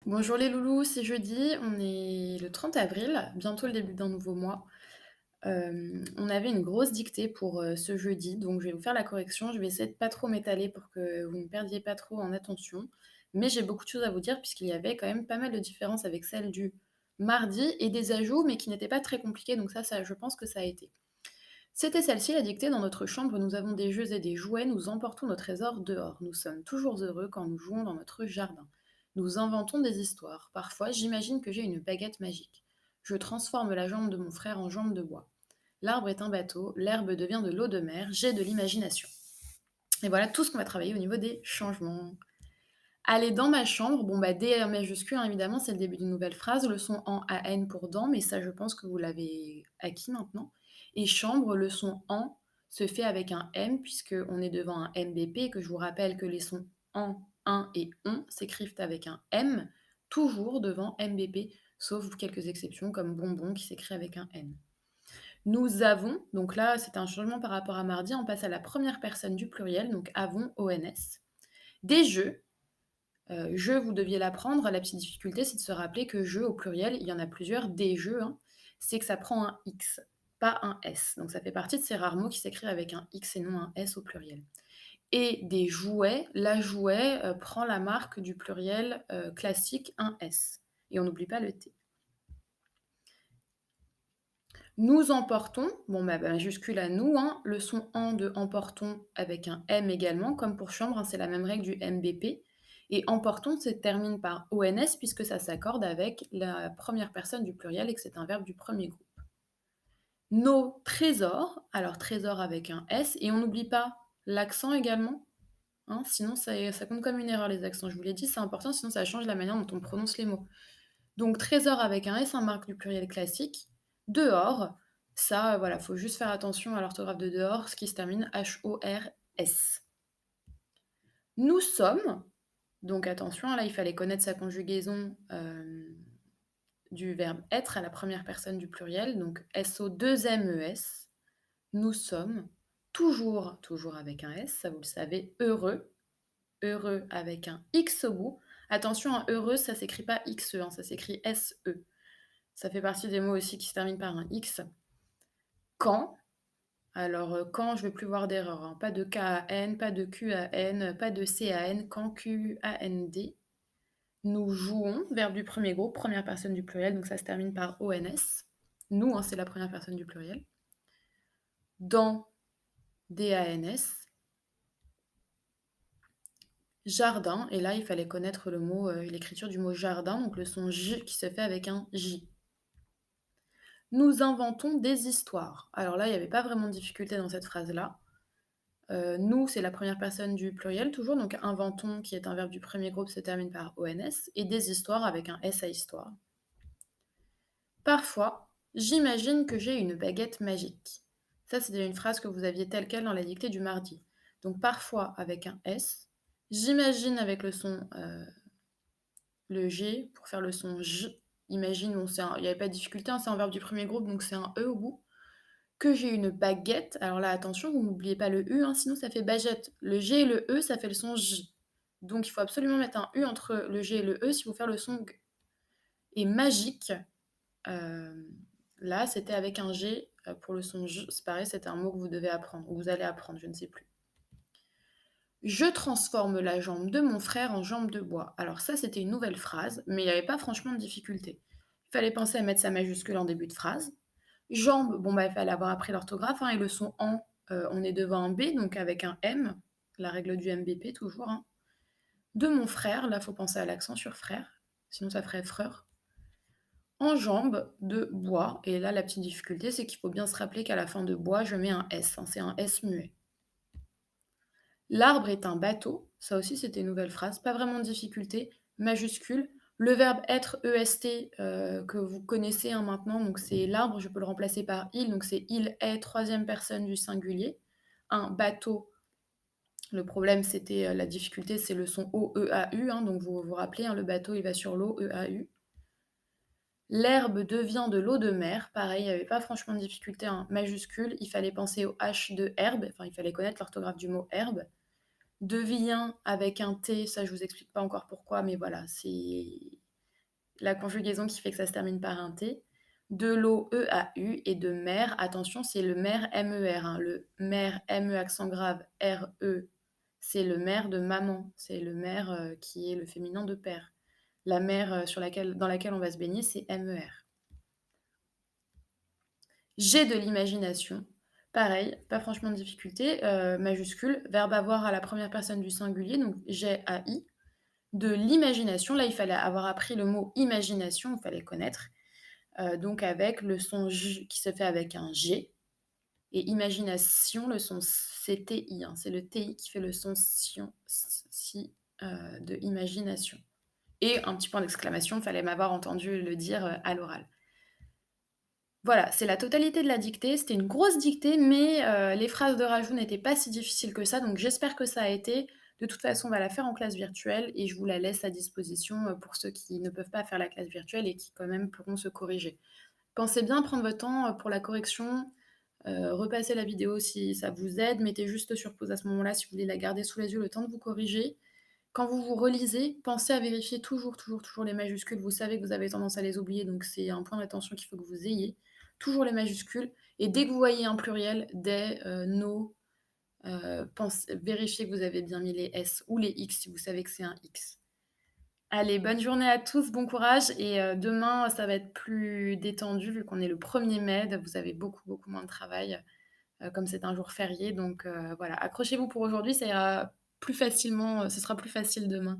Bonjour les loulous, c'est jeudi, on est le 30 avril, bientôt le début d'un nouveau mois. On avait une grosse dictée pour, ce jeudi, donc je vais vous faire la correction. Je vais essayer de pas trop m'étaler pour que vous ne perdiez pas trop en attention. Mais j'ai beaucoup de choses à vous dire puisqu'il y avait quand même pas mal de différences avec celle du mardi et des ajouts, mais qui n'étaient pas très compliqués, donc ça je pense que ça a été. C'était celle-ci la dictée: «Dans notre chambre, nous avons des jeux et des jouets, nous emportons nos trésors dehors. Nous sommes toujours heureux quand nous jouons dans notre jardin. Nous inventons des histoires. Parfois, j'imagine que j'ai une baguette magique. Je transforme la jambe de mon frère en jambe de bois. L'arbre est un bateau, l'herbe devient de l'eau de mer, j'ai de l'imagination.» Et voilà tout ce qu'on va travailler au niveau des changements. Aller dans ma chambre, bon bah D en majuscule, hein, évidemment, c'est le début d'une nouvelle phrase. Le son en AN pour dans, mais ça, je pense que vous l'avez acquis maintenant. Et chambre, le son en se fait avec un M, puisqu'on est devant un MBP, et que je vous rappelle que les sons en, un et on s'écrivent avec un M, toujours devant MBP, sauf quelques exceptions comme bonbon qui s'écrit avec un N. Nous avons, donc là, c'est un changement par rapport à mardi, on passe à la première personne du pluriel, donc avons, ONS. Des jeux, je, vous deviez l'apprendre. La petite difficulté, c'est de se rappeler que jeu au pluriel, il y en a plusieurs, des jeux, hein, c'est que ça prend un X, pas un S. Donc ça fait partie de ces rares mots qui s'écrivent avec un X et non un S au pluriel. Et des jouets, la jouet prend la marque du pluriel classique, un S. Et on n'oublie pas le T. Nous emportons, bon bah, majuscule à nous, hein, le son en de emportons avec un M également, comme pour chambre, hein, c'est la même règle du MBP. Et emportons se termine par ONS puisque ça s'accorde avec la première personne du pluriel et que c'est un verbe du premier groupe. Nos trésors, alors trésor avec un S, et on n'oublie pas l'accent également, hein, sinon ça compte comme une erreur les accents, je vous l'ai dit, c'est important, sinon ça change la manière dont on prononce les mots. Donc trésor avec un S, un marque du pluriel classique. Dehors, ça, voilà, faut juste faire attention à l'orthographe de dehors, ce qui se termine H-O-R-S. Nous sommes, donc attention, là, il fallait connaître sa conjugaison du verbe être à la première personne du pluriel, donc S-O-2-M-E-S. Nous sommes toujours avec un S, ça vous le savez, heureux, heureux avec un X au bout. Attention, un heureux, ça s'écrit pas X-E, hein, ça s'écrit S-E. Ça fait partie des mots aussi qui se terminent par un X. Quand, alors quand, je ne veux plus voir d'erreur, hein. Pas de K-A-N, pas de Q-A-N, pas de C-A-N, quand Q-A-N-D. Nous jouons, verbe du premier groupe, première personne du pluriel, donc ça se termine par O-N-S. Nous, hein, c'est la première personne du pluriel. Dans, D-A-N-S. Jardin, et là, il fallait connaître le mot, l'écriture du mot jardin, donc le son J qui se fait avec un J. Nous inventons des histoires. Alors là, il n'y avait pas vraiment de difficulté dans cette phrase-là. Nous, c'est la première personne du pluriel toujours, donc inventons, qui est un verbe du premier groupe, se termine par ONS, et des histoires avec un S à histoire. Parfois, j'imagine que j'ai une baguette magique. Ça, c'était une phrase que vous aviez telle quelle dans la dictée du mardi. Donc parfois avec un S, j'imagine avec le son, le G, pour faire le son J. Imagine, bon, il n'y avait pas de difficulté, hein, c'est un verbe du premier groupe, donc c'est un E au bout. Que j'ai une baguette, alors là, attention, vous n'oubliez pas le U, hein, sinon ça fait bagette. Le G et le E, ça fait le son J. Donc il faut absolument mettre un U entre le G et le E si vous faire le son G. Et magique, là, c'était avec un G pour le son J. C'est pareil, c'est un mot que vous devez apprendre, ou vous allez apprendre, je ne sais plus. Je transforme la jambe de mon frère en jambe de bois. Alors ça, c'était une nouvelle phrase, mais il n'y avait pas franchement de difficulté. Il fallait penser à mettre sa majuscule en début de phrase. Jambe, bon bah, il fallait avoir appris l'orthographe, hein, et le son en, on est devant un B, donc avec un M, la règle du MBP toujours, hein. De mon frère, là, faut penser à l'accent sur frère, sinon ça ferait freur. En jambe de bois, et là, la petite difficulté, c'est qu'il faut bien se rappeler qu'à la fin de bois, je mets un S, hein, c'est un S muet. L'arbre est un bateau, ça aussi c'était une nouvelle phrase, pas vraiment de difficulté, majuscule. Le verbe être, EST, que vous connaissez, hein, maintenant, donc c'est l'arbre, je peux le remplacer par il, donc c'est il est, troisième personne du singulier. Un bateau, le problème c'était, la difficulté, c'est le son O-E-A-U, hein, donc vous vous rappelez, hein, le bateau il va sur l'eau, E-A-U. L'herbe devient de l'eau de mer, pareil, il n'y avait pas franchement de difficulté, hein, majuscule, il fallait penser au H de herbe, enfin il fallait connaître l'orthographe du mot herbe. Devient avec un T, ça je vous explique pas encore pourquoi, mais voilà, c'est la conjugaison qui fait que ça se termine par un T, de l'eau, E-A-U et de mer, attention, c'est le mer, M-E-R, hein. Le mer, M-E accent grave, R-E, c'est le mer de maman, c'est le mer qui est le féminin de père. La mer dans laquelle on va se baigner, c'est M-E-R. J'ai de l'imagination. Pareil, pas franchement de difficulté, majuscule, verbe avoir à la première personne du singulier, donc j'ai AI. De l'imagination, là, il fallait avoir appris le mot imagination, il fallait connaître. Donc avec le son J qui se fait avec un G. Et imagination, le son c'est TI, hein, c'est le TI qui fait le son sion, si de imagination. Et un petit point d'exclamation, il fallait m'avoir entendu le dire à l'oral. Voilà, c'est la totalité de la dictée. C'était une grosse dictée, mais les phrases de rajout n'étaient pas si difficiles que ça, donc j'espère que ça a été. De toute façon, on va la faire en classe virtuelle et je vous la laisse à disposition pour ceux qui ne peuvent pas faire la classe virtuelle et qui quand même pourront se corriger. Pensez bien prendre votre temps pour la correction, repassez la vidéo si ça vous aide, mettez juste sur pause à ce moment-là si vous voulez la garder sous les yeux le temps de vous corriger. Quand vous vous relisez, pensez à vérifier toujours, toujours, toujours les majuscules. Vous savez que vous avez tendance à les oublier, donc c'est un point d'attention qu'il faut que vous ayez. Toujours les majuscules. Et dès que vous voyez un pluriel, des, nos, vérifiez que vous avez bien mis les S ou les X si vous savez que c'est un X. Allez, bonne journée à tous, bon courage. Et demain, ça va être plus détendu vu qu'on est le 1er mai. Vous avez beaucoup, beaucoup moins de travail, comme c'est un jour férié. Donc voilà, accrochez-vous pour aujourd'hui, ça ira plus facilement, ce sera plus facile demain.